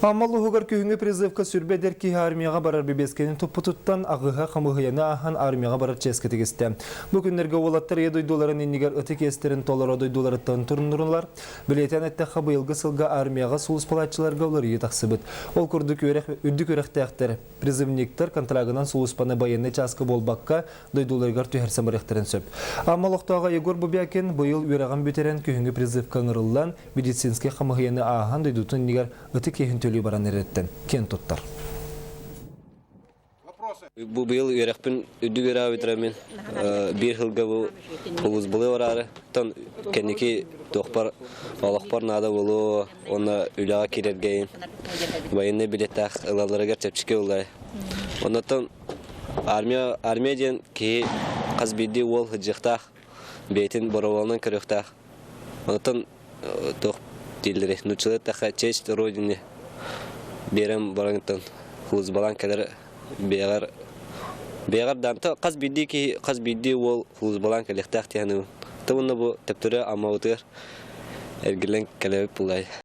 Аммалы хугар күйіңі призывка сүрбедер ки армияға барар бебескенін тұппытыттан ағыға қамығыяны ахан армияға барар ческеті кесті. Бүкіндерге олаттар $7 енігер үті кестерін толар $10 тұрындырынлар. Білетен әтті қабыйылғы сылға армияға сұлыс палатчыларға олар ие тақсыбыт. Ол күрдік үддік өріқтәқтер. Призывниктер контрагынан сұлыспаны байынны часкы болбаққа $10 түйерсен барықтырын сөп. Аммалықтаға Егор Бубякин бұйыл өріған бүтерен күйіңі призывка ңырылдан медицинске қамығыяны ахан дойдутын негер үті кейін баран эреттен кен туттар. Бу быйыл үйрәкпен үдү гөрә битремен. Бир хилгә бу хулус булы орары. Тон кенеки тохпар алакпар нада болу, оны үләгә кирергәйин. Байны билеттах ылаларга чепчикә улай. Оннан армия ден ки казбиди ол хҗихтах бейтин боровалның кирехтах. Оннан тох дилре нучылыта честь родине. Берем барангтан хулус балан кадер бегар данта каз бидди ол хулус балан калехтах тяну. Тавынна бу тептүре амаутыр эргилен калеп булай.